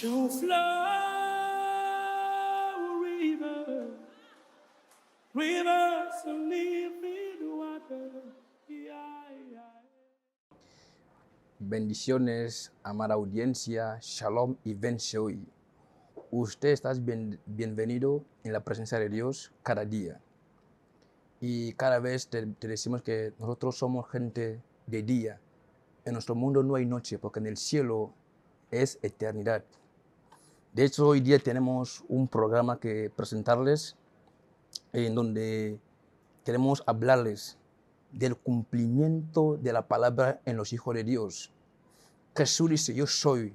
Shall flow river, rivers of living water. Yeah, yeah. Bendiciones, amada audiencia, Shalom y Benseoy. Usted está bienvenido en la presencia de Dios cada día. Y cada vez te decimos que nosotros somos gente de día. En nuestro mundo no hay noche, porque en el cielo es eternidad. De hecho, hoy día tenemos un programa que presentarles en donde queremos hablarles del cumplimiento de la palabra en los hijos de Dios. Jesús dice, yo soy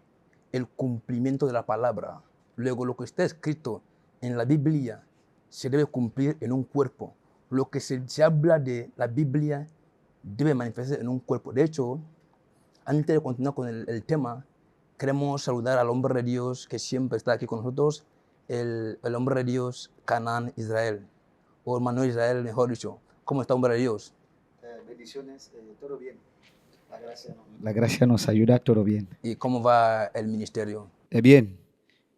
el cumplimiento de la palabra. Luego, lo que está escrito en la Biblia se debe cumplir en un cuerpo. Lo que se habla de la Biblia debe manifestarse en un cuerpo. De hecho, antes de continuar con el tema, queremos saludar al hombre de Dios que siempre está aquí con nosotros, el hombre de Dios, Canaán Israel, o Manuel Israel, mejor dicho. ¿Cómo está, hombre de Dios? Bendiciones, todo bien. La gracia nos ayuda, todo bien. ¿Y cómo va el ministerio? Bien,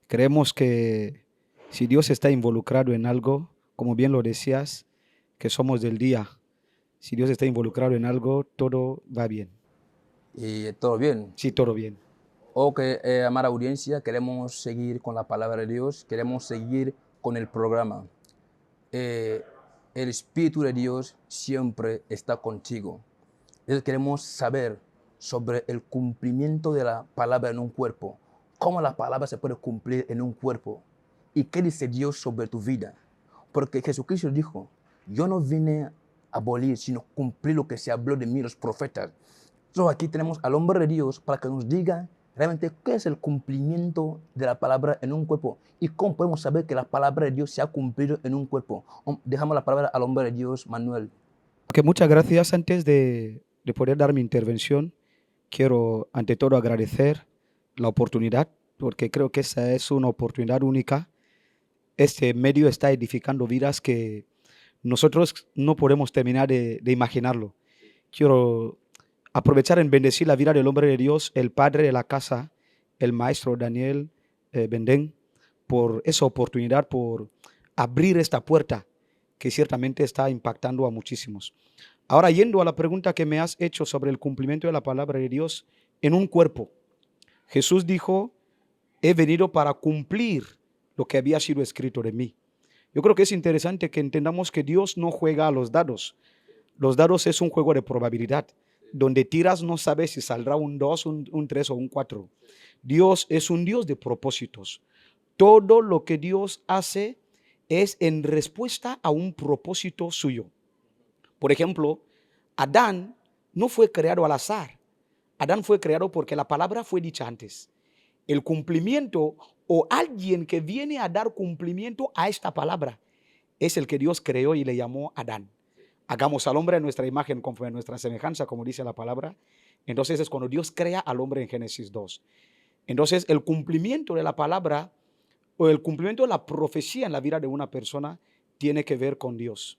creemos que si Dios está involucrado en algo, como bien lo decías, que somos del día, si Dios está involucrado en algo, todo va bien. ¿Y todo bien? Sí, todo bien. Ok, amada audiencia, queremos seguir con la palabra de Dios, queremos seguir con el programa. El Espíritu de Dios siempre está contigo. Entonces queremos saber sobre el cumplimiento de la palabra en un cuerpo. Cómo la palabra se puede cumplir en un cuerpo. ¿Y qué dice Dios sobre tu vida? Porque Jesucristo dijo, yo no vine a abolir, sino cumplir lo que se habló de mí los profetas. Entonces aquí tenemos al hombre de Dios para que nos diga realmente qué es el cumplimiento de la palabra en un cuerpo y cómo podemos saber que la palabra de Dios se ha cumplido en un cuerpo. Dejamos la palabra al hombre de Dios, Manuel. Okay, muchas gracias. Antes de poder dar mi intervención, quiero ante todo agradecer la oportunidad, porque creo que esa es una oportunidad única. Este medio está edificando vidas que nosotros no podemos terminar de imaginarlo. Quiero aprovechar en bendecir la vida del hombre de Dios, el padre de la casa, el maestro Daniel Bendén, por esa oportunidad, por abrir esta puerta que ciertamente está impactando a muchísimos. Ahora, yendo a la pregunta que me has hecho sobre el cumplimiento de la palabra de Dios en un cuerpo, Jesús dijo, he venido para cumplir lo que había sido escrito de mí. Yo creo que es interesante que entendamos que Dios no juega a los dados. Los dados es un juego de probabilidad. Donde tiras no sabes si saldrá un 2, un 3 o un 4. Dios es un Dios de propósitos. Todo lo que Dios hace es en respuesta a un propósito suyo. Por ejemplo, Adán no fue creado al azar. Adán fue creado porque la palabra fue dicha antes. El cumplimiento o alguien que viene a dar cumplimiento a esta palabra es el que Dios creó y le llamó Adán. Hagamos al hombre a nuestra imagen conforme a nuestra semejanza, como dice la palabra. Entonces es cuando Dios crea al hombre en Génesis 2. Entonces el cumplimiento de la palabra o el cumplimiento de la profecía en la vida de una persona tiene que ver con Dios.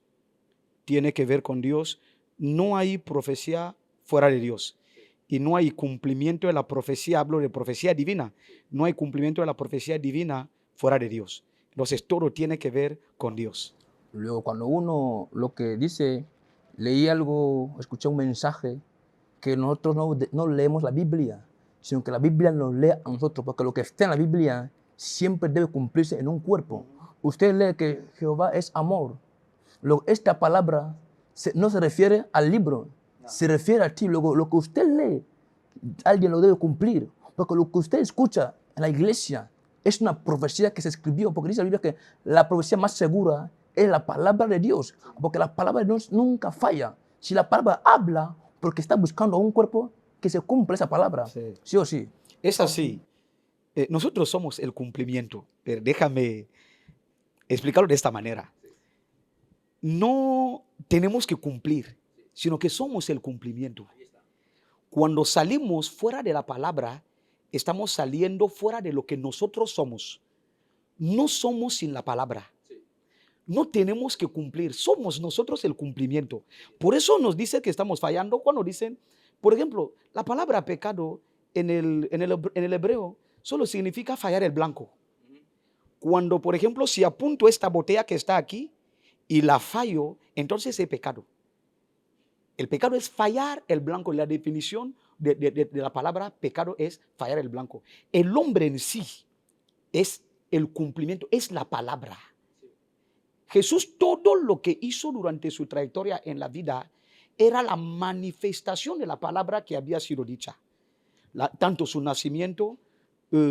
Tiene que ver con Dios. No hay profecía fuera de Dios. Y no hay cumplimiento de la profecía, hablo de profecía divina. No hay cumplimiento de la profecía divina fuera de Dios. Entonces todo tiene que ver con Dios. Luego, cuando uno lo que dice, leí algo, escuché un mensaje, que nosotros no leemos la Biblia, sino que la Biblia nos lee a nosotros, porque lo que está en la Biblia siempre debe cumplirse en un cuerpo. Usted lee que Jehová es amor. Esta palabra no se refiere al libro, se refiere a ti. Luego, lo que usted lee, alguien lo debe cumplir, porque lo que usted escucha en la iglesia es una profecía que se escribió, porque dice la Biblia que la profecía más segura es la palabra de Dios, porque la palabra de Dios nunca falla. Si la palabra habla, porque está buscando un cuerpo que se cumpla esa palabra, sí o sí. Es así. Nosotros somos el cumplimiento. Pero déjame explicarlo de esta manera. No tenemos que cumplir, sino que somos el cumplimiento. Cuando salimos fuera de la palabra, estamos saliendo fuera de lo que nosotros somos. No somos sin la palabra. No tenemos que cumplir, somos nosotros el cumplimiento. Por eso nos dice que estamos fallando cuando dicen, por ejemplo, la palabra pecado en el hebreo solo significa fallar el blanco. Cuando, por ejemplo, si apunto esta botella que está aquí y la fallo, entonces es pecado. El pecado es fallar el blanco. La definición de la palabra pecado es fallar el blanco. El hombre en sí es el cumplimiento, es la palabra. Jesús, todo lo que hizo durante su trayectoria en la vida era la manifestación de la palabra que había sido dicha. Tanto su nacimiento,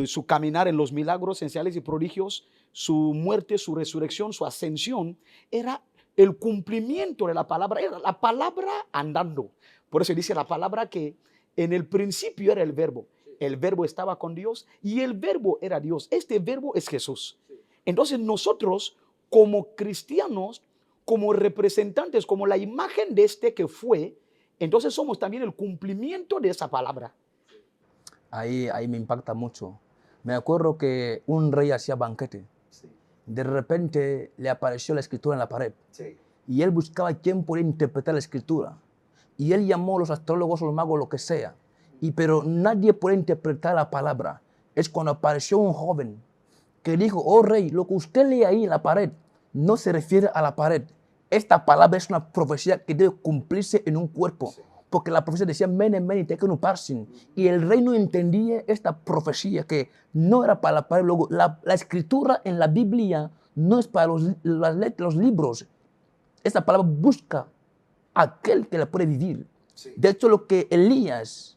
su caminar en los milagros, señales y prodigios, su muerte, su resurrección, su ascensión, era el cumplimiento de la palabra, era la palabra andando. Por eso dice la palabra que en el principio era el verbo estaba con Dios y el verbo era Dios. Este verbo es Jesús. Entonces nosotros como cristianos, como representantes, como la imagen de este que fue, entonces somos también el cumplimiento de esa palabra. Ahí me impacta mucho. Me acuerdo que un rey hacía banquete. Sí. De repente le apareció la escritura en la pared. Sí. Y él buscaba quién podía interpretar la escritura. Y él llamó a los astrólogos, los magos, lo que sea. Pero nadie puede interpretar la palabra. Es cuando apareció un joven que dijo, oh rey, lo que usted lee ahí en la pared no se refiere a la pared. Esta palabra es una profecía que debe cumplirse en un cuerpo. Sí. Porque la profecía decía, mene, mene, tekenu parsin. Y el rey no entendía esta profecía que no era para la pared. Luego, la escritura en la Biblia no es para los libros. Esta palabra busca a aquel que la puede vivir. Sí. De hecho, lo que Elías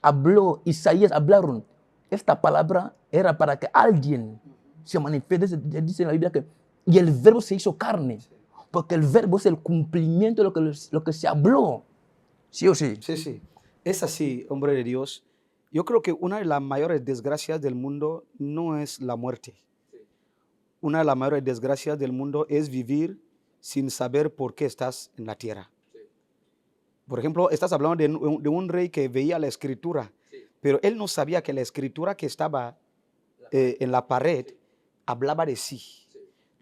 habló, Isaías hablaron, esta palabra era para que alguien se manifieste. Dice en la Biblia que y el verbo se hizo carne. Porque el verbo es el cumplimiento de lo que se habló. ¿Sí o sí? Sí, sí. Es así, hombre de Dios. Yo creo que una de las mayores desgracias del mundo no es la muerte. Una de las mayores desgracias del mundo es vivir sin saber por qué estás en la tierra. Por ejemplo, estás hablando de un rey que veía la escritura, pero él no sabía que la escritura que estaba en la pared hablaba de sí.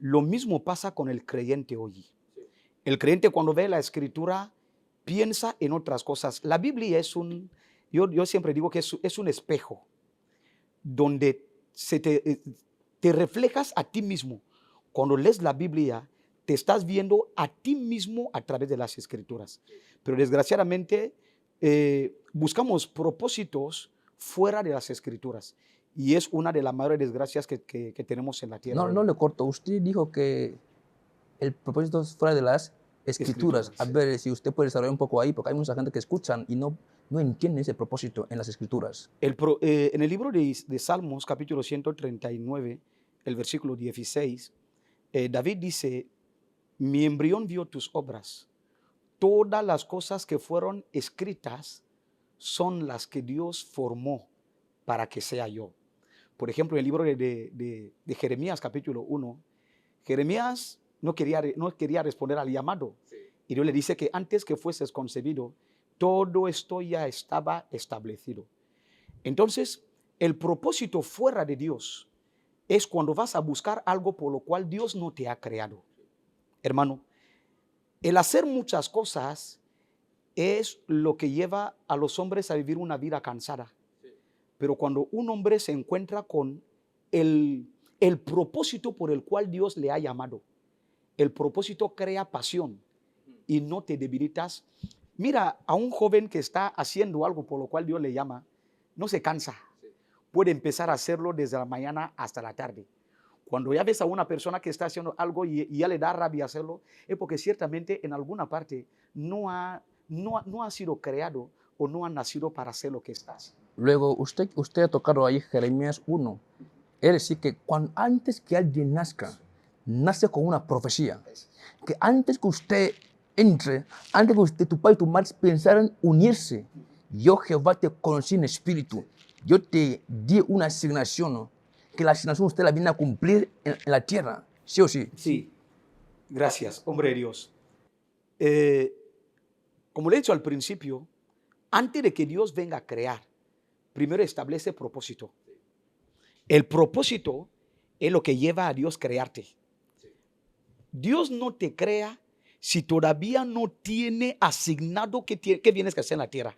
Lo mismo pasa con el creyente hoy. El creyente cuando ve la escritura piensa en otras cosas. La Biblia es yo siempre digo que es un espejo donde te reflejas a ti mismo. Cuando lees la Biblia, te estás viendo a ti mismo a través de las escrituras. Pero desgraciadamente buscamos propósitos fuera de las escrituras. Y es una de las mayores desgracias que tenemos en la tierra. No le corto. Usted dijo que el propósito es fuera de las escrituras. A ver si usted puede desarrollar un poco ahí, porque hay mucha gente que escuchan y no entiende ese propósito en las escrituras. En el libro de Salmos, capítulo 139, el versículo 16, David dice, mi embrión vio tus obras. Todas las cosas que fueron escritas son las que Dios formó para que sea yo. Por ejemplo, en el libro de Jeremías, capítulo 1, Jeremías no quería responder al llamado. Sí. Y Dios le dice que antes que fueses concebido, todo esto ya estaba establecido. Entonces, el propósito fuera de Dios es cuando vas a buscar algo por lo cual Dios no te ha creado. Hermano, el hacer muchas cosas es lo que lleva a los hombres a vivir una vida cansada. Pero cuando un hombre se encuentra con el propósito por el cual Dios le ha llamado, el propósito crea pasión y no te debilitas. Mira a un joven que está haciendo algo por lo cual Dios le llama, no se cansa. Puede empezar a hacerlo desde la mañana hasta la tarde. Cuando ya ves a una persona que está haciendo algo y ya le da rabia hacerlo, es porque ciertamente en alguna parte no ha sido creado o no ha nacido para hacer lo que está haciendo. Luego, usted ha tocado ahí Jeremías 1. Es decir, que antes que alguien nazca, nace con una profecía. Que antes que usted entre, antes que usted, tu padre y tu madre pensaran unirse, yo Jehová te conocí en espíritu. Yo te di una asignación, ¿no? Que la asignación usted la viene a cumplir en la tierra. ¿Sí o sí? Sí. Gracias, hombre de Dios. Como le he dicho al principio, antes de que Dios venga a crear, primero establece propósito. El propósito es lo que lleva a Dios a crearte. Dios no te crea si todavía no tiene asignado qué vienes a hacer en la tierra.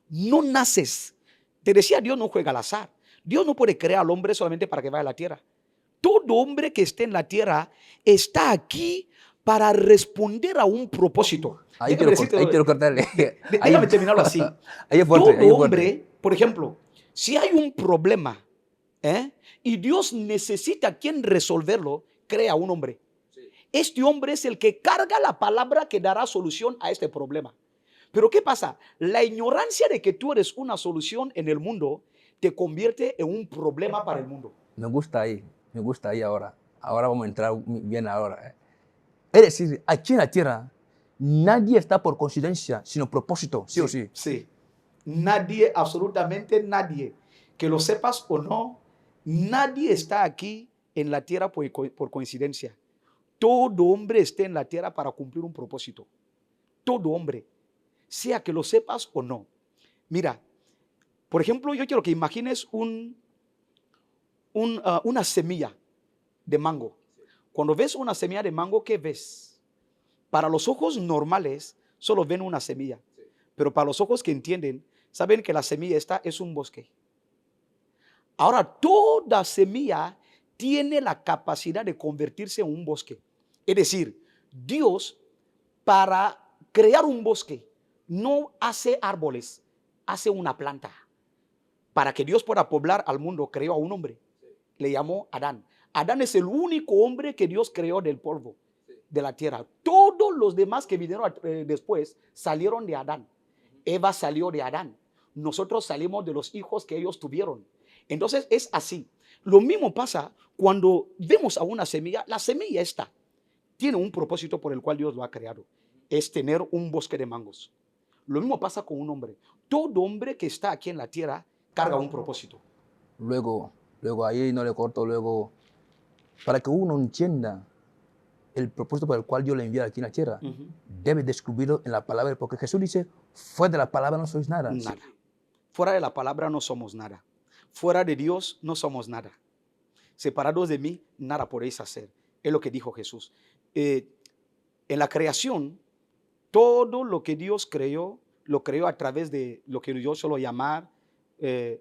No naces. Te decía, Dios no juega al azar. Dios no puede crear al hombre solamente para que vaya a la tierra. Todo hombre que esté en la tierra está aquí para responder a un propósito. Ahí Déjame quiero, decirte, ahí quiero cortarle. Ahí, déjame terminarlo así. ahí es fuerte, Todo ahí es fuerte. hombre, por ejemplo, si hay un problema y Dios necesita a quien resolverlo, crea un hombre. Este hombre es el que carga la palabra que dará solución a este problema. Pero ¿qué pasa? La ignorancia de que tú eres una solución en el mundo te convierte en un problema para el mundo. Me gusta ahí ahora. Ahora vamos a entrar bien ahora. Es decir, aquí en la tierra, nadie está por coincidencia, sino propósito, sí o sí. Sí. Nadie, absolutamente nadie, que lo sepas o no, nadie está aquí en la tierra por coincidencia. Todo hombre está en la tierra para cumplir un propósito. Todo hombre, sea que lo sepas o no. Mira, por ejemplo, yo quiero que imagines una semilla de mango. Cuando ves una semilla de mango, ¿qué ves? Para los ojos normales, solo ven una semilla. Pero para los ojos que entienden, saben que la semilla esta es un bosque. Ahora, toda semilla tiene la capacidad de convertirse en un bosque. Es decir, Dios, para crear un bosque, no hace árboles, hace una planta. Para que Dios pueda poblar al mundo, creó a un hombre. Le llamó Adán. Adán es el único hombre que Dios creó del polvo de la tierra. Todos los demás que vinieron después salieron de Adán. Eva salió de Adán. Nosotros salimos de los hijos que ellos tuvieron. Entonces es así. Lo mismo pasa cuando vemos a una semilla. La semilla esta tiene un propósito por el cual Dios lo ha creado. Es tener un bosque de mangos. Lo mismo pasa con un hombre. Todo hombre que está aquí en la tierra carga un propósito. Luego ahí no le corto, luego, para que uno entienda el propósito por el cual Dios le envía aquí en la tierra, debe descubrirlo en la palabra, porque Jesús dice, fuera de la palabra no sois nada. Nada. Fuera de la palabra no somos nada. Fuera de Dios no somos nada. Separados de mí, nada podéis hacer. Es lo que dijo Jesús. En la creación, todo lo que Dios creó, lo creó a través de lo que yo suelo llamar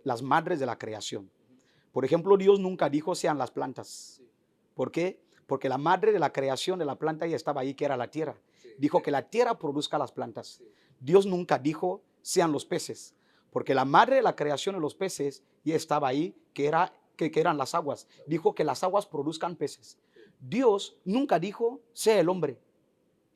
las madres de la creación. Por ejemplo, Dios nunca dijo sean las plantas. ¿Por qué? Porque la madre de la creación de la planta ya estaba ahí, que era la tierra. Dijo que la tierra produzca las plantas. Dios nunca dijo sean los peces, porque la madre de la creación de los peces ya estaba ahí, que eran las aguas. Dijo que las aguas produzcan peces. Dios nunca dijo sea el hombre.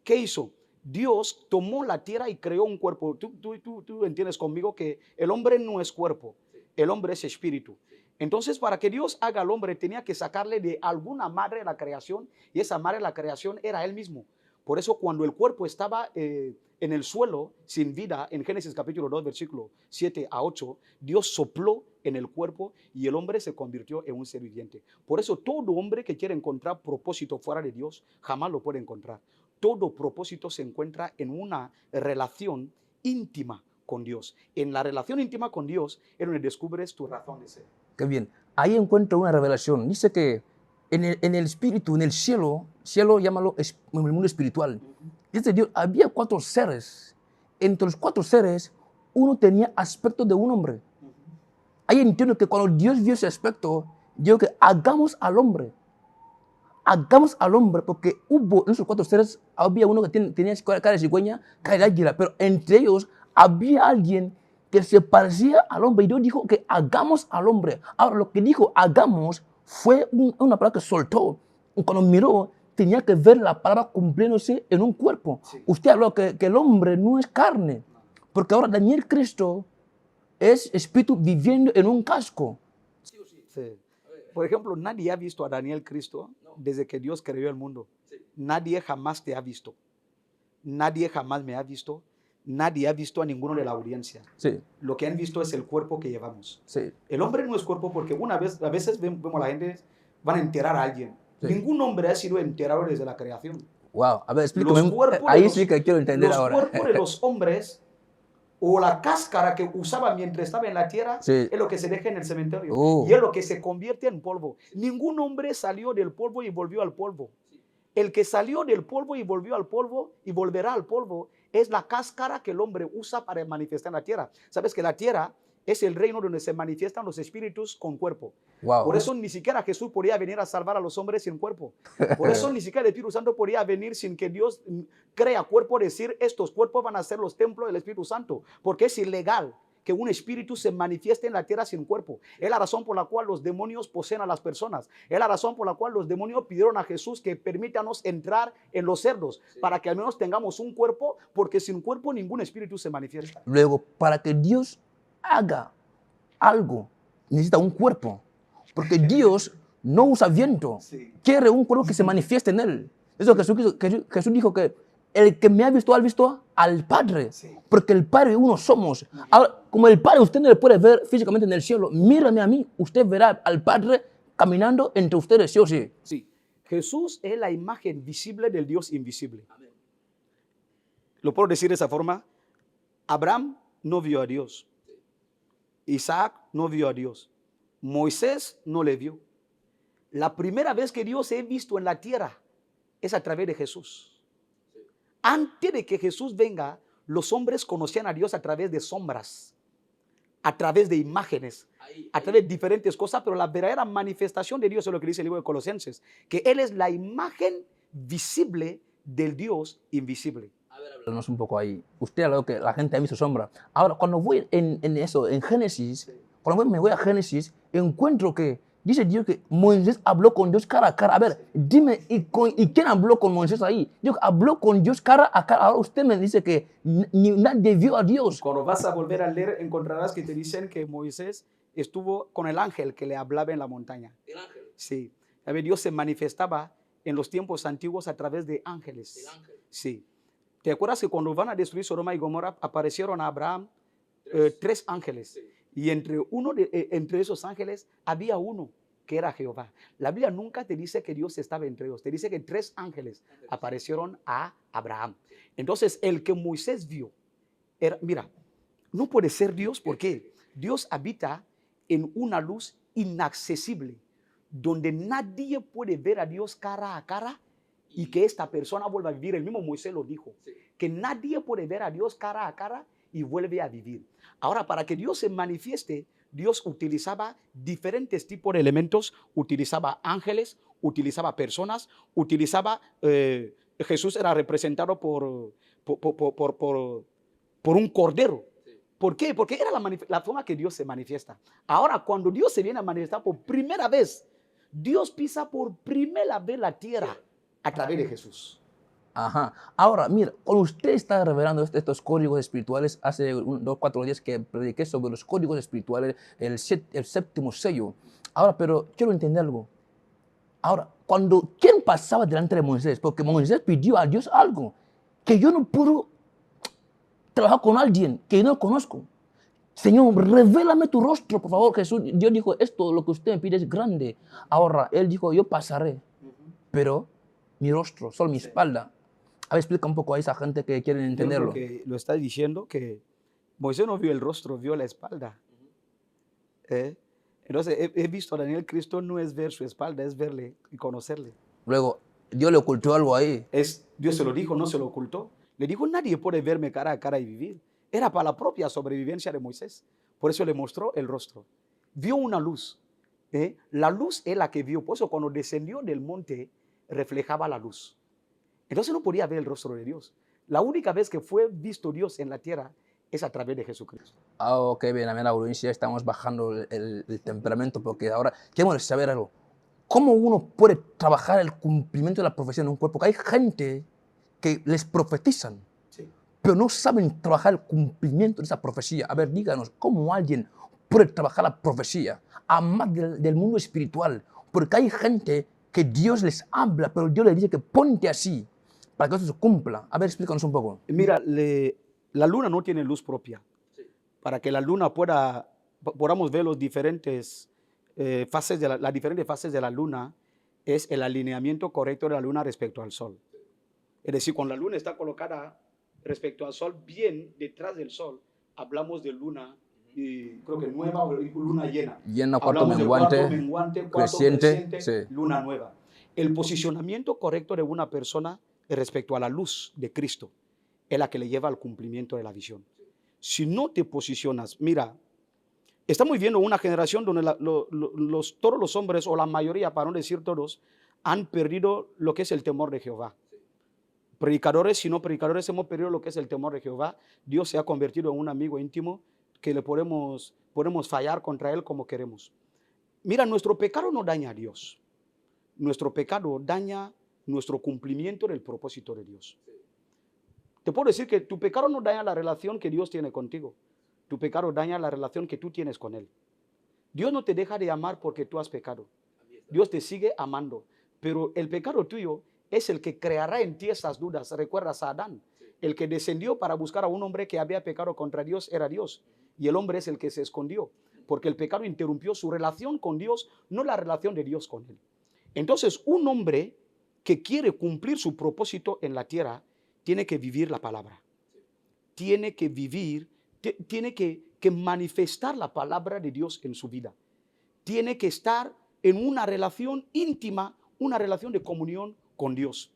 ¿Qué hizo? Dios tomó la tierra y creó un cuerpo. Tú entiendes conmigo que el hombre no es cuerpo, el hombre es espíritu. Entonces, para que Dios haga al hombre, tenía que sacarle de alguna madre de la creación, y esa madre de la creación era él mismo. Por eso, cuando el cuerpo estaba en el suelo, sin vida, en Génesis capítulo 2, versículo 7 a 8, Dios sopló en el cuerpo y el hombre se convirtió en un ser viviente. Por eso, todo hombre que quiere encontrar propósito fuera de Dios, jamás lo puede encontrar. Todo propósito se encuentra en una relación íntima con Dios. En la relación íntima con Dios es donde descubres tu razón de ser. Qué bien. Ahí encuentro una revelación. Dice que en el espíritu, en el cielo, llámalo en el mundo espiritual. Dice Dios, había 4 seres. Entre los 4 seres, uno tenía aspecto de un hombre. Ahí entiendo que cuando Dios vio ese aspecto, dijo que hagamos al hombre. Hagamos al hombre, porque hubo en esos 4 seres, había uno que tenía cara de cigüeña, cara de águila, pero entre ellos había alguien que se parecía al hombre, y Dios dijo que hagamos al hombre. Ahora, lo que dijo hagamos fue una palabra que soltó, y cuando miró, tenía que ver la palabra cumpliéndose en un cuerpo. Sí. Usted habló que el hombre no es carne, porque ahora Daniel Cristo es espíritu viviendo en un casco. Sí. Por ejemplo, nadie ha visto a Daniel Cristo desde que Dios creó el mundo. Sí. Nadie jamás te ha visto. Nadie jamás me ha visto. Nadie ha visto a ninguno de la audiencia. Sí. Lo que han visto es el cuerpo que llevamos. Sí. El hombre no es cuerpo porque a veces vemos a la gente, van a enterrar a alguien. Sí. Ningún hombre ha sido enterrado desde la creación. Wow, a ver, explícame. Ahí sí que quiero entender ahora. Los cuerpos de los hombres o la cáscara que usaban mientras estaba en la tierra, sí, es lo que se deja en el cementerio. Y es lo que se convierte en polvo. Ningún hombre salió del polvo y volvió al polvo. El que salió del polvo y volvió al polvo y volverá al polvo es la cáscara que el hombre usa para manifestar en la tierra. Sabes que la tierra es el reino donde se manifiestan los espíritus con cuerpo. Wow. Por eso ni siquiera Jesús podía venir a salvar a los hombres sin cuerpo. Por eso ni siquiera el Espíritu Santo podía venir sin que Dios crea cuerpo, decir estos cuerpos van a ser los templos del Espíritu Santo, porque es ilegal que un espíritu se manifieste en la tierra sin cuerpo. Es la razón por la cual los demonios poseen a las personas. Es la razón por la cual los demonios pidieron a Jesús que permítanos entrar en los cerdos, para que al menos tengamos un cuerpo, porque sin cuerpo ningún espíritu se manifiesta. Luego, para que Dios haga algo, necesita un cuerpo. Porque Dios no usa viento. Quiere un cuerpo que se manifieste en él. Eso Jesús dijo que el que me ha visto al Padre. Porque el Padre y uno somos. Ahora, como el Padre usted no le puede ver físicamente en el cielo, mírame a mí, usted verá al Padre caminando entre ustedes, sí o sí. Sí. Jesús es la imagen visible del Dios invisible. Amén. Lo puedo decir de esa forma. Abraham no vio a Dios. Isaac no vio a Dios. Moisés no le vio. La primera vez que Dios es visto en la tierra es a través de Jesús. Antes de que Jesús venga, los hombres conocían a Dios a través de sombras, a través de imágenes, a través de diferentes cosas, pero la verdadera manifestación de Dios es lo que dice el libro de Colosenses, que Él es la imagen visible del Dios invisible. A ver, háblanos un poco ahí. Usted ha hablado que la gente ha visto sombra. Ahora, cuando voy en Génesis, cuando me voy a Génesis, encuentro que dice Dios que Moisés habló con Dios cara a cara. A ver, dime, ¿y quién habló con Moisés ahí? Dios habló con Dios cara a cara. Ahora usted me dice que nadie vio a Dios. Cuando vas a volver a leer, encontrarás que te dicen que Moisés estuvo con el ángel que le hablaba en la montaña. ¿El ángel? Sí. A ver, Dios se manifestaba en los tiempos antiguos a través de ángeles. ¿El ángel? Sí. ¿Te acuerdas que cuando van a destruir Sodoma y Gomorra aparecieron a Abraham tres ángeles? Sí. Y entre esos ángeles había uno que era Jehová. La Biblia nunca te dice que Dios estaba entre ellos. Te dice que tres ángeles aparecieron a Abraham. Entonces, el que Moisés vio, mira, no puede ser Dios porque Dios habita en una luz inaccesible, donde nadie puede ver a Dios cara a cara y que esta persona vuelva a vivir. El mismo Moisés lo dijo, que nadie puede ver a Dios cara a cara y vuelve a vivir. Ahora, para que Dios se manifieste, Dios utilizaba diferentes tipos de elementos, utilizaba ángeles, utilizaba personas, Jesús era representado por un cordero. ¿Por qué? Porque era la forma que Dios se manifiesta. Ahora, cuando Dios se viene a manifestar por primera vez, Dios pisa por primera vez la tierra a través de Jesús. Ajá. Ahora, mira, cuando usted está revelando estos códigos espirituales, hace 2 o 4 días que prediqué sobre los códigos espirituales, el séptimo sello. Ahora, pero quiero entender algo. Ahora, ¿quién pasaba delante de Moisés? Porque Moisés pidió a Dios algo, que yo no puedo trabajar con alguien que no conozco. Señor, revélame tu rostro, por favor. Jesús, Dios dijo, lo que usted me pide es grande. Ahora, él dijo, yo pasaré, pero mi rostro, solo mi espalda. A ver, explica un poco a esa gente que quieren entenderlo. Que lo está diciendo que Moisés no vio el rostro, vio la espalda. Entonces, he visto a Daniel Cristo, no es ver su espalda, es verle y conocerle. Luego, Dios le ocultó algo ahí. Dios se lo dijo, no se lo ocultó. Le dijo, nadie puede verme cara a cara y vivir. Era para la propia sobrevivencia de Moisés. Por eso le mostró el rostro. Vio una luz. La luz es la que vio. Por eso cuando descendió del monte, reflejaba la luz. Entonces no podía ver el rostro de Dios. La única vez que fue visto Dios en la tierra es a través de Jesucristo. Ok, bien, amén, audiencia, estamos bajando el temperamento porque ahora queremos saber algo. ¿Cómo uno puede trabajar el cumplimiento de la profecía en un cuerpo? Porque hay gente que les profetizan, pero no saben trabajar el cumplimiento de esa profecía. A ver, díganos, ¿cómo alguien puede trabajar la profecía a más del mundo espiritual? Porque hay gente que Dios les habla, pero Dios les dice que ponte así para que eso se cumpla. A ver, explícanos un poco. Mira, la luna no tiene luz propia. Para que la luna podamos ver los diferentes las diferentes fases de la luna, es el alineamiento correcto de la luna respecto al sol. Es decir, cuando la luna está colocada respecto al sol, bien detrás del sol, hablamos de luna, creo que nueva o luna llena. Llena, cuarto menguante, creciente, sí. Luna nueva. El posicionamiento correcto de una persona respecto a la luz de Cristo es la que le lleva al cumplimiento de la visión. Si no te posicionas, mira, estamos viviendo una generación donde todos los hombres, o la mayoría, para no decir todos, han perdido lo que es el temor de Jehová. Predicadores, si no predicadores, hemos perdido lo que es el temor de Jehová. Dios se ha convertido en un amigo íntimo que le podemos fallar contra él como queremos. Mira, nuestro pecado no daña a Dios. Nuestro pecado daña nuestro cumplimiento del propósito de Dios. Te puedo decir que tu pecado no daña la relación que Dios tiene contigo. Tu pecado daña la relación que tú tienes con Él. Dios no te deja de amar porque tú has pecado. Dios te sigue amando. Pero el pecado tuyo es el que creará en ti esas dudas. ¿Recuerdas a Adán? El que descendió para buscar a un hombre que había pecado contra Dios era Dios. Y el hombre es el que se escondió. Porque el pecado interrumpió su relación con Dios, no la relación de Dios con él. Entonces, un hombre que quiere cumplir su propósito en la tierra tiene que vivir la palabra. Tiene que vivir, tiene que manifestar la palabra de Dios en su vida. Tiene que estar en una relación íntima, una relación de comunión con Dios.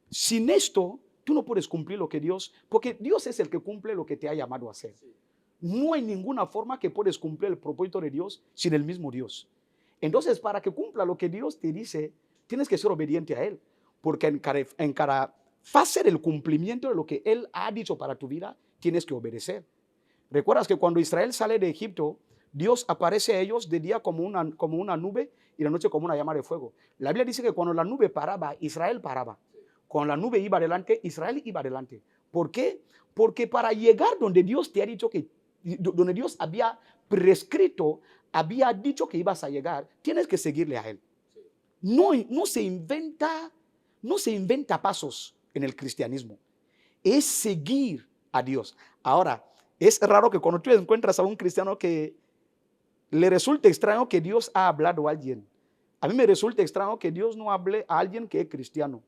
Sin esto, tú no puedes cumplir lo que Dios, porque Dios es el que cumple lo que te ha llamado a hacer. No hay ninguna forma que puedes cumplir el propósito de Dios sin el mismo Dios. Entonces, para que cumpla lo que Dios te dice, tienes que ser obediente a Él, porque en cada fase del cumplimiento de lo que Él ha dicho para tu vida, tienes que obedecer. ¿Recuerdas que cuando Israel sale de Egipto, Dios aparece a ellos de día como una nube y de noche como una llama de fuego? La Biblia dice que cuando la nube paraba, Israel paraba. Cuando la nube iba adelante, Israel iba adelante. ¿Por qué? Porque para llegar donde Dios te ha dicho donde Dios había prescrito, había dicho que ibas a llegar, tienes que seguirle a Él. No se inventa pasos en el cristianismo. Es seguir a Dios. Ahora, es raro que cuando tú encuentras a un cristiano que le resulta extraño que Dios ha hablado a alguien. A mí me resulta extraño que Dios no hable a alguien que es cristiano.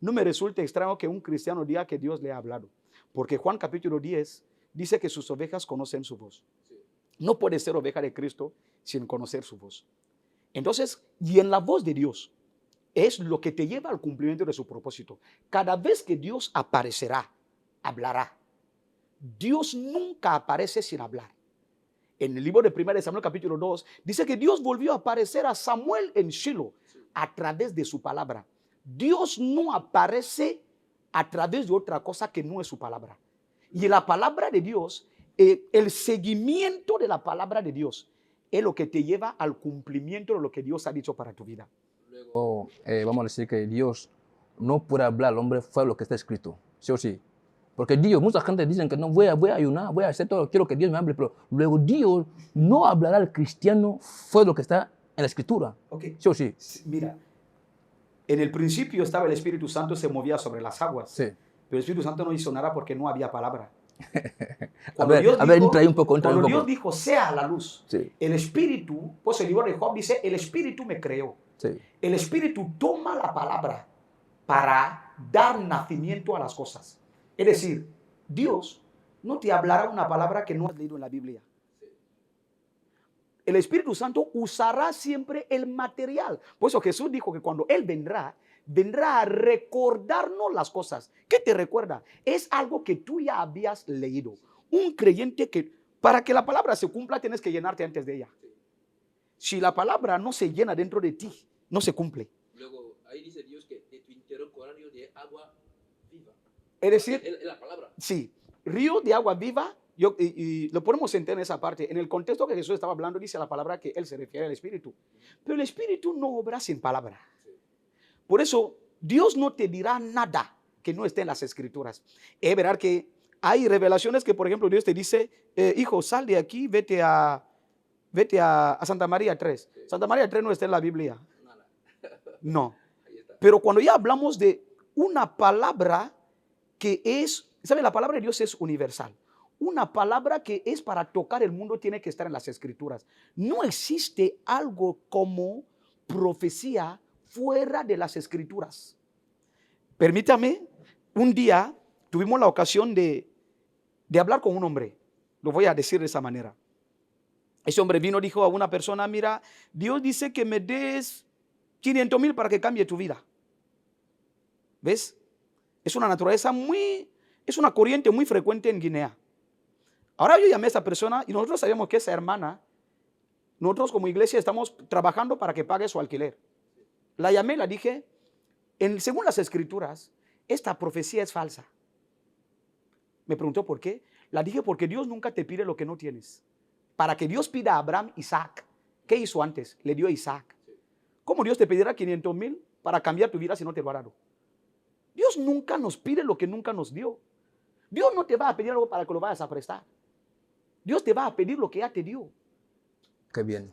No me resulta extraño que un cristiano diga que Dios le ha hablado. Porque Juan capítulo 10 dice que sus ovejas conocen su voz. No puedes ser oveja de Cristo sin conocer su voz. Entonces, y en la voz de Dios es lo que te lleva al cumplimiento de su propósito. Cada vez que Dios aparecerá, hablará. Dios nunca aparece sin hablar. En el libro de 1 Samuel capítulo 2 dice que Dios volvió a aparecer a Samuel en Shilo a través de su palabra. Dios no aparece a través de otra cosa que no es su palabra. Y la palabra de Dios, el seguimiento de la palabra de Dios es lo que te lleva al cumplimiento de lo que Dios ha dicho para tu vida. Luego, vamos a decir que Dios no puede hablar al hombre fuera de lo que está escrito, sí o sí. Porque Dios, mucha gente dice que no, voy a ayunar, voy a hacer todo, quiero que Dios me hable, pero luego Dios no hablará al cristiano fuera de lo que está en la escritura, sí o sí. Mira, en el principio estaba el Espíritu Santo, se movía sobre las aguas. Sí. Pero el Espíritu Santo no hizo nada porque no había palabra. Cuando Dios dijo, sea la luz. Sí. El Espíritu, pues el libro de Job dice, el Espíritu me creó. Sí. El Espíritu toma la palabra para dar nacimiento a las cosas. Es decir, Dios no te hablará una palabra que no has leído en la Biblia. El Espíritu Santo usará siempre el material. Por eso Jesús dijo que cuando Él vendrá a recordarnos las cosas. ¿Qué te recuerda? Es algo que tú ya habías leído. Un creyente que, para que la palabra se cumpla, tienes que llenarte antes de ella. Si la palabra no se llena dentro de ti, no se cumple. Luego, ahí dice Dios que de tu interior corrió de agua viva. Es decir, la palabra. Sí, río de agua viva. Y lo podemos entender en esa parte. En el contexto que Jesús estaba hablando, dice la palabra que Él se refiere al Espíritu. Pero el Espíritu no obra sin palabra. Por eso, Dios no te dirá nada que no esté en las Escrituras. Es verdad que hay revelaciones que, por ejemplo, Dios te dice, hijo, sal de aquí, vete a Santa María 3. Santa María 3 no está en la Biblia. No. Pero cuando ya hablamos de una palabra que es, ¿sabe? La palabra de Dios es universal. Una palabra que es para tocar el mundo tiene que estar en las Escrituras. No existe algo como profecía fuera de las Escrituras. Permítame, un día tuvimos la ocasión de hablar con un hombre. Lo voy a decir de esa manera. Ese hombre vino y dijo a una persona, mira, Dios dice que me des 500,000 para que cambie tu vida. ¿Ves? Es una naturaleza es una corriente muy frecuente en Guinea. Ahora yo llamé a esa persona y nosotros sabíamos que esa hermana Nosotros como iglesia estamos trabajando para que pague su alquiler. La llamé, la dije, según las escrituras, esta profecía es falsa. Me preguntó por qué. La dije porque Dios nunca te pide lo que no tienes. Para que Dios pida a Abraham Isaac, ¿qué hizo antes? Le dio a Isaac. ¿Cómo Dios te pedirá 500,000 para cambiar tu vida si no te lo ha dado? Dios nunca nos pide lo que nunca nos dio. Dios no te va a pedir algo para que lo vayas a prestar. Dios te va a pedir lo que ya te dio. Qué bien.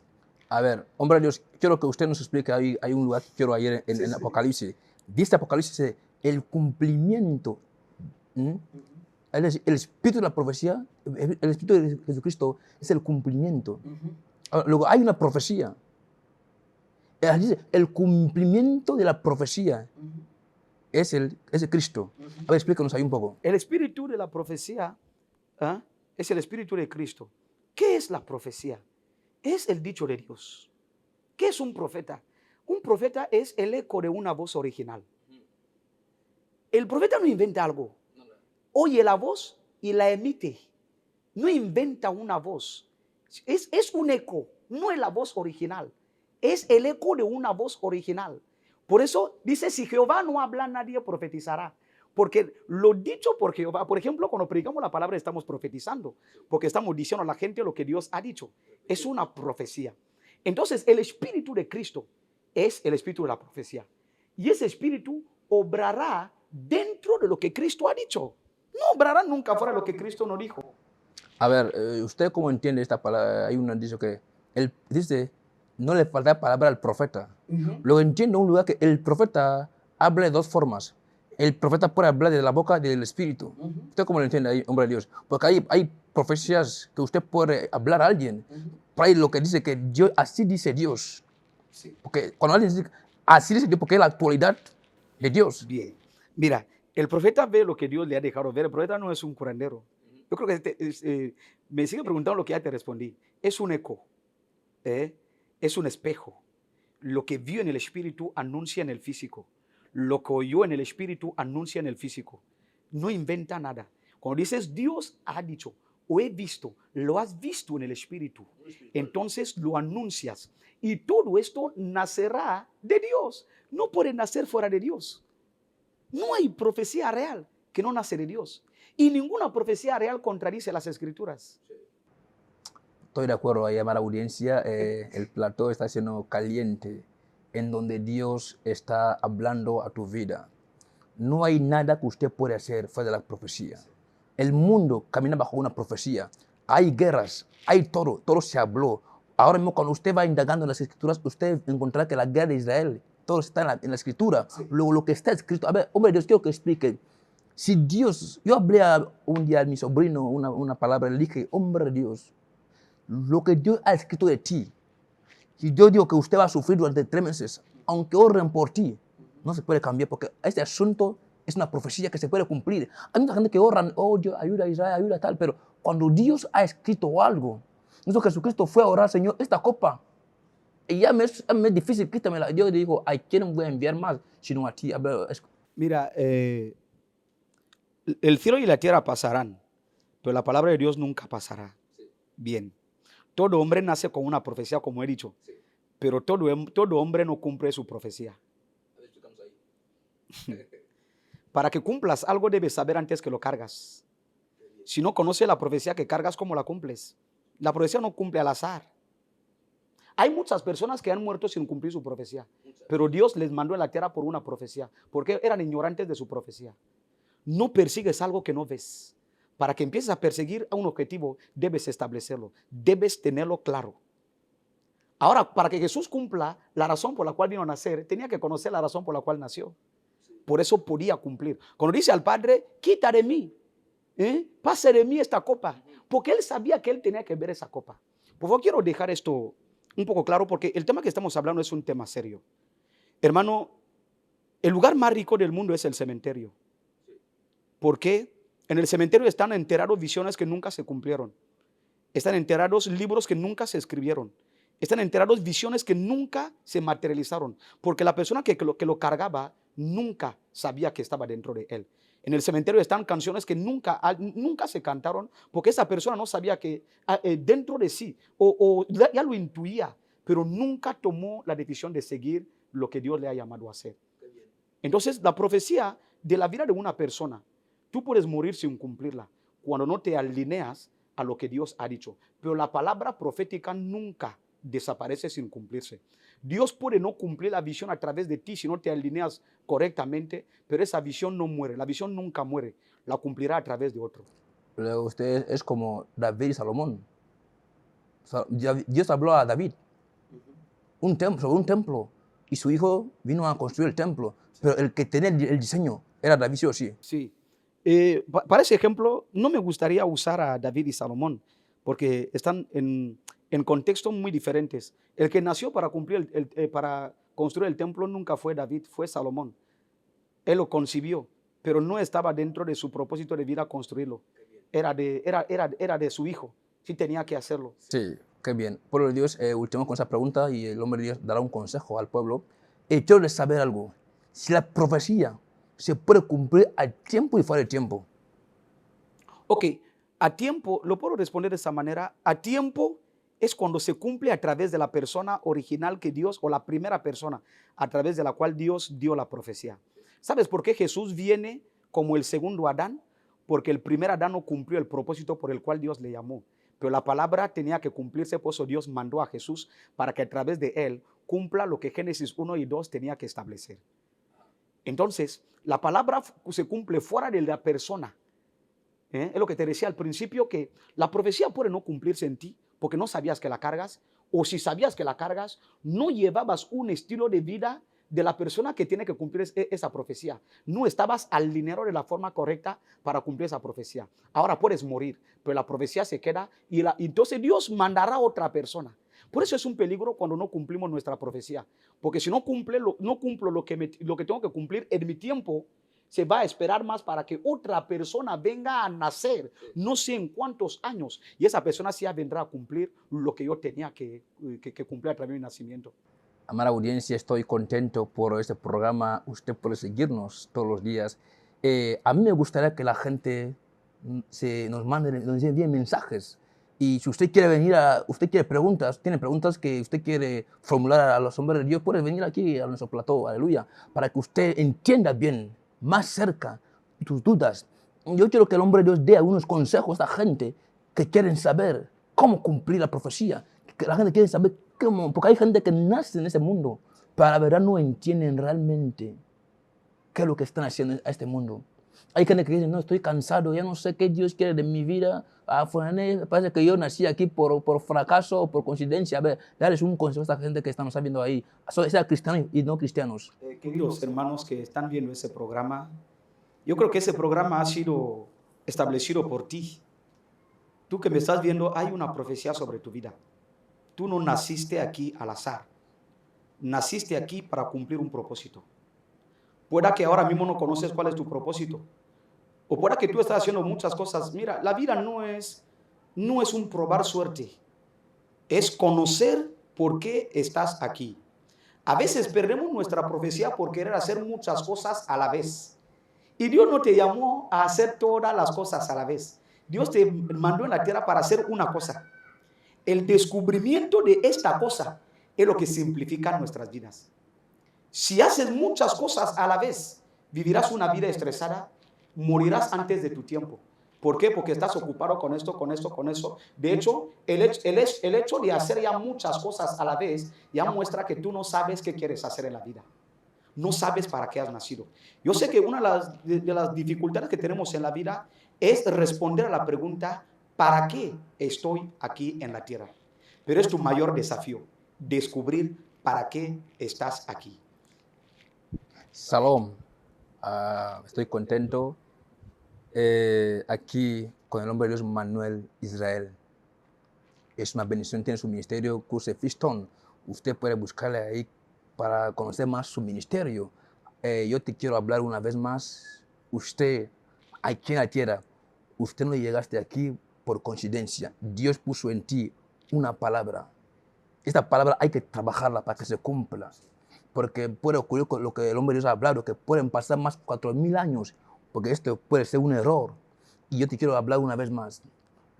A ver, hombre de Dios, quiero que usted nos explique, hay un lugar que quiero ayer en Apocalipsis. Dice Apocalipsis, el cumplimiento, el espíritu de la profecía, el espíritu de Jesucristo es el cumplimiento. Ahora, luego hay una profecía. Dice, el cumplimiento de la profecía es el Cristo. A ver, explícanos ahí un poco. El espíritu de la profecía es el espíritu de Cristo. ¿Qué es la profecía? Es el dicho de Dios. ¿Qué es un profeta? Un profeta es el eco de una voz original. El profeta no inventa algo. Oye la voz y la emite. No inventa una voz. Es un eco, no es la voz original. Es el eco de una voz original. Por eso dice, si Jehová no habla, nadie profetizará. Porque lo dicho por Jehová, por ejemplo, cuando predicamos la palabra estamos profetizando, porque estamos diciendo a la gente lo que Dios ha dicho. Es una profecía. Entonces, el espíritu de Cristo es el espíritu de la profecía. Y ese espíritu obrará dentro de lo que Cristo ha dicho. No obrará nunca fuera de lo que Cristo no dijo. A ver, ¿usted cómo entiende esta palabra? Hay un dicho que él dice, no le falta palabra al profeta. Luego entiendo un lugar que el profeta habla de dos formas. El profeta puede hablar de la boca del espíritu. ¿Usted cómo lo entiende ahí, hombre de Dios? Porque hay profecías que usted puede hablar a alguien. Por ahí lo que dice que Dios, así dice Dios. Sí. Porque cuando alguien dice así dice Dios, porque es la actualidad de Dios. Bien. Mira, el profeta ve lo que Dios le ha dejado ver. El profeta no es un curandero. Yo creo que me sigue preguntando lo que ya te respondí. Es un eco. Es un espejo. Lo que vio en el espíritu anuncia en el físico. Lo que oyó en el espíritu anuncia en el físico. No inventa nada. Cuando dices Dios ha dicho o he visto, lo has visto en el espíritu. Entonces lo anuncias. Y todo esto nacerá de Dios. No puede nacer fuera de Dios. No hay profecía real que no nace de Dios. Y ninguna profecía real contradice las escrituras. Estoy de acuerdo, ahí, amada audiencia, el plató está siendo caliente, en donde Dios está hablando a tu vida. No hay nada que usted pueda hacer fuera de la profecía. El mundo camina bajo una profecía. Hay guerras, hay todo se habló. Ahora mismo cuando usted va indagando en las escrituras, usted encontrará que la guerra de Israel, todo está en la escritura. Sí. Luego lo que está escrito, a ver, hombre, Dios, quiero que explique. Si Dios, yo hablé un día a mi sobrino una palabra, le dije, hombre de Dios, lo que Dios ha escrito de ti, si Dios dijo que usted va a sufrir durante 3 meses, aunque oren por ti, no se puede cambiar porque este asunto es una profecía que se puede cumplir. Hay mucha gente que oran, oh Dios, ayuda a Israel, ayuda a tal, pero cuando Dios ha escrito algo, entonces Jesucristo fue a orar, Señor, esta copa, y ya me es difícil, quítamela. Yo le digo, ¿a quién voy a enviar más? Sino a ti. Mira, el cielo y la tierra pasarán, pero la palabra de Dios nunca pasará. Sí. Bien. Todo hombre nace con una profecía, como he dicho, sí. Pero todo hombre no cumple su profecía. A ver, estamos ahí. Para que cumplas algo debes saber antes que lo cargas. Si no conoces la profecía que cargas, ¿cómo la cumples? La profecía no cumple al azar. Hay muchas personas que han muerto sin cumplir su profecía, pero Dios les mandó a la tierra por una profecía, porque eran ignorantes de su profecía. No persigues algo que no ves. Para que empieces a perseguir a un objetivo, debes establecerlo, debes tenerlo claro. Ahora, para que Jesús cumpla la razón por la cual vino a nacer, tenía que conocer la razón por la cual nació. Por eso podía cumplir. Cuando dice al Padre, quita de mí, pase de mí esta copa, porque él sabía que él tenía que ver esa copa. Por favor, quiero dejar esto un poco claro, porque el tema que estamos hablando es un tema serio. Hermano, el lugar más rico del mundo es el cementerio. ¿Por qué? En el cementerio están enterrados visiones que nunca se cumplieron. Están enterrados libros que nunca se escribieron. Están enterrados visiones que nunca se materializaron. Porque la persona que lo cargaba nunca sabía que estaba dentro de él. En el cementerio están canciones que nunca se cantaron porque esa persona no sabía que dentro de sí, ya lo intuía, pero nunca tomó la decisión de seguir lo que Dios le ha llamado a hacer. Entonces, la profecía de la vida de una persona, tú puedes morir sin cumplirla cuando no te alineas a lo que Dios ha dicho. Pero la palabra profética nunca desaparece sin cumplirse. Dios puede no cumplir la visión a través de ti si no te alineas correctamente, pero esa visión no muere, la visión nunca muere, la cumplirá a través de otro. Pero usted es como David y Salomón. Dios habló a David sobre un templo y su hijo vino a construir el templo, pero el que tenía el diseño era David, sí o sí. Sí. Para ese ejemplo, no me gustaría usar a David y Salomón, porque están en contextos muy diferentes. El que nació para para construir el templo nunca fue David, fue Salomón. Él lo concibió, pero no estaba dentro de su propósito de vida construirlo. Era de su hijo, sí tenía que hacerlo. Sí, qué bien. Pueblo de Dios, ultimamos con esa pregunta y el hombre de Dios dará un consejo al pueblo. Quiero saber algo. Si la profecía se puede cumplir a tiempo y fuera de tiempo. Ok, a tiempo, lo puedo responder de esa manera. A tiempo es cuando se cumple a través de la persona original que Dios, o la primera persona a través de la cual Dios dio la profecía. ¿Sabes por qué Jesús viene como el segundo Adán? Porque el primer Adán no cumplió el propósito por el cual Dios le llamó. Pero la palabra tenía que cumplirse, por eso Dios mandó a Jesús para que a través de él cumpla lo que Génesis 1 y 2 tenía que establecer. Entonces, la palabra se cumple fuera de la persona. Es lo que te decía al principio, que la profecía puede no cumplirse en ti porque no sabías que la cargas, o si sabías que la cargas, no llevabas un estilo de vida de la persona que tiene que cumplir esa profecía. No estabas alineado de la forma correcta para cumplir esa profecía. Ahora puedes morir, pero la profecía se queda y entonces Dios mandará a otra persona. Por eso es un peligro cuando no cumplimos nuestra profecía, porque si no cumplo lo que tengo que cumplir en mi tiempo, se va a esperar más para que otra persona venga a nacer, no sé en cuántos años, y esa persona sí vendrá a cumplir lo que yo tenía que cumplir a través de mi nacimiento. Amada audiencia, estoy contento por este programa. Usted puede seguirnos todos los días. A mí me gustaría que la gente nos envíe mensajes. Y si usted quiere venir usted tiene preguntas que usted quiere formular a los hombres de Dios, puede venir aquí a nuestro plató, aleluya, para que usted entienda bien, más cerca, tus dudas. Yo quiero que el hombre de Dios dé algunos consejos a esta gente que quieren saber cómo cumplir la profecía, que la gente quiere saber cómo, porque hay gente que nace en ese mundo, pero la verdad no entienden realmente qué es lo que están haciendo a este mundo. Hay gente que dice, no, estoy cansado, ya no sé qué Dios quiere de mi vida. Parece que yo nací aquí por fracaso o por coincidencia. A ver, darles un consejo a esta gente que nos está viendo ahí, sea cristianos y no cristianos. Queridos hermanos que están viendo ese programa, yo creo que ese programa ha sido establecido por ti. Tú que me estás viendo, hay una profecía sobre tu vida. Tú no naciste aquí al azar. Naciste aquí para cumplir un propósito. Pueda que ahora mismo no conoces cuál es tu propósito. O pueda que tú estás haciendo muchas cosas. Mira, la vida no es un probar suerte. Es conocer por qué estás aquí. A veces perdemos nuestra profecía por querer hacer muchas cosas a la vez. Y Dios no te llamó a hacer todas las cosas a la vez. Dios te mandó en la tierra para hacer una cosa. El descubrimiento de esta cosa es lo que simplifica nuestras vidas. Si haces muchas cosas a la vez, vivirás una vida estresada, morirás antes de tu tiempo. ¿Por qué? Porque estás ocupado con esto, con esto, con eso. De hecho, el hecho de hacer ya muchas cosas a la vez ya muestra que tú no sabes qué quieres hacer en la vida. No sabes para qué has nacido. Yo sé que una de las dificultades que tenemos en la vida es responder a la pregunta, ¿para qué estoy aquí en la tierra? Pero es tu mayor desafío, descubrir para qué estás aquí. Shalom. Estoy contento aquí con el hombre de Dios Manuel Israel. Es una bendición, tiene su ministerio, Curse Fiston. Usted puede buscarle ahí para conocer más su ministerio. Yo te quiero hablar una vez más. Usted, aquí en la tierra, usted no llegaste aquí por coincidencia. Dios puso en ti una palabra. Esta palabra hay que trabajarla para que se cumpla. Porque puede ocurrir con lo que el hombre de Dios ha hablado, que pueden pasar más de 4,000 años porque esto puede ser un error. Y yo te quiero hablar una vez más.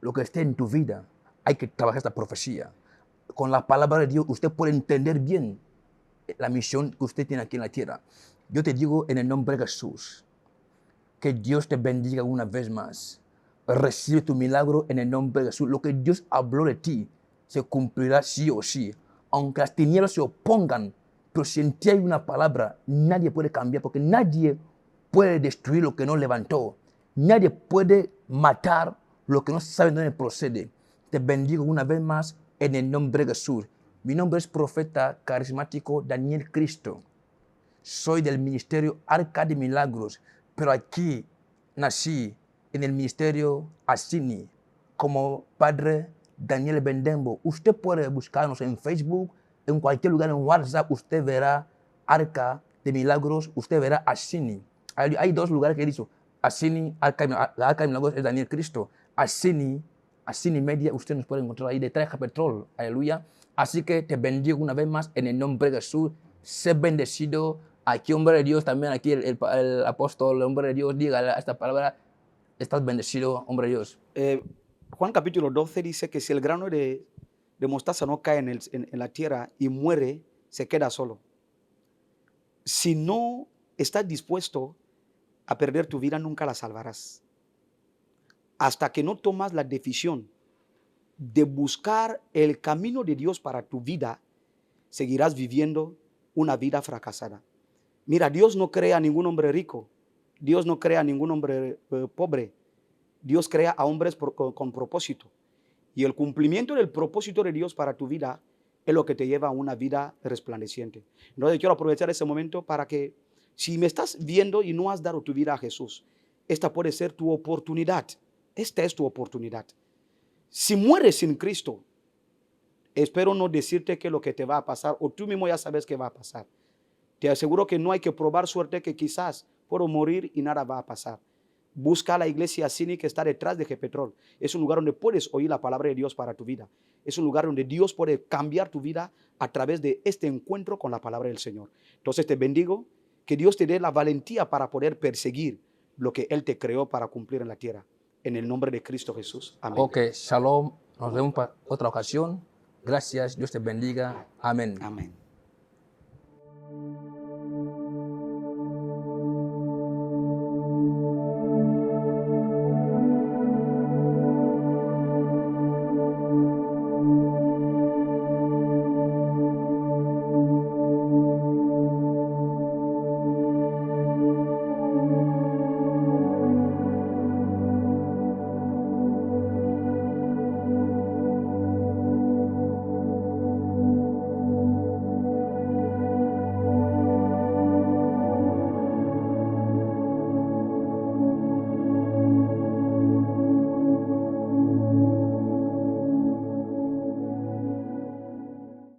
Lo que esté en tu vida, hay que trabajar esta profecía. Con la palabra de Dios, usted puede entender bien la misión que usted tiene aquí en la tierra. Yo te digo en el nombre de Jesús, que Dios te bendiga una vez más. Recibe tu milagro en el nombre de Jesús. Lo que Dios habló de ti se cumplirá sí o sí. Aunque las tinieblas se opongan, pero si en ti hay una palabra, nadie puede cambiar, porque nadie puede destruir lo que no levantó. Nadie puede matar lo que no sabe de dónde procede. Te bendigo una vez más en el nombre de Jesús. Mi nombre es profeta carismático Daniel Cristo. Soy del ministerio Arca de Milagros, pero aquí nací en el ministerio Asini como padre Daniel Bendembo. Usted puede buscarnos en Facebook, en cualquier lugar, en WhatsApp, usted verá Arca de Milagros, usted verá Asini. Hay dos lugares que he dicho, Asini, la Arca de Milagros es Daniel Cristo. Asini Media, usted nos puede encontrar ahí detrás de Petrol, aleluya. Así que te bendigo una vez más en el nombre de Jesús. Sé bendecido. Aquí, hombre de Dios, también aquí el apóstol, el hombre de Dios, diga esta palabra. Estás bendecido, hombre de Dios. Juan capítulo 12 dice que si el grano de mostaza no cae en la tierra y muere, se queda solo. Si no estás dispuesto a perder tu vida, nunca la salvarás. Hasta que no tomas la decisión de buscar el camino de Dios para tu vida, seguirás viviendo una vida fracasada. Mira, Dios no crea a ningún hombre rico. Dios no crea a ningún hombre pobre. Dios crea a hombres con propósito. Y el cumplimiento del propósito de Dios para tu vida es lo que te lleva a una vida resplandeciente. Entonces quiero aprovechar ese momento para que, si me estás viendo y no has dado tu vida a Jesús, esta puede ser tu oportunidad. Esta es tu oportunidad. Si mueres sin Cristo, espero no decirte qué es lo que te va a pasar, o tú mismo ya sabes qué va a pasar. Te aseguro que no hay que probar suerte, que quizás puedo morir y nada va a pasar. Busca la iglesia Asini que está detrás de G-Petrol. Es un lugar donde puedes oír la palabra de Dios para tu vida. Es un lugar donde Dios puede cambiar tu vida a través de este encuentro con la palabra del Señor. Entonces te bendigo, que Dios te dé la valentía para poder perseguir lo que Él te creó para cumplir en la tierra. En el nombre de Cristo Jesús. Amén. Ok, shalom. Nos vemos para otra ocasión. Gracias. Dios te bendiga. Amén. Amén.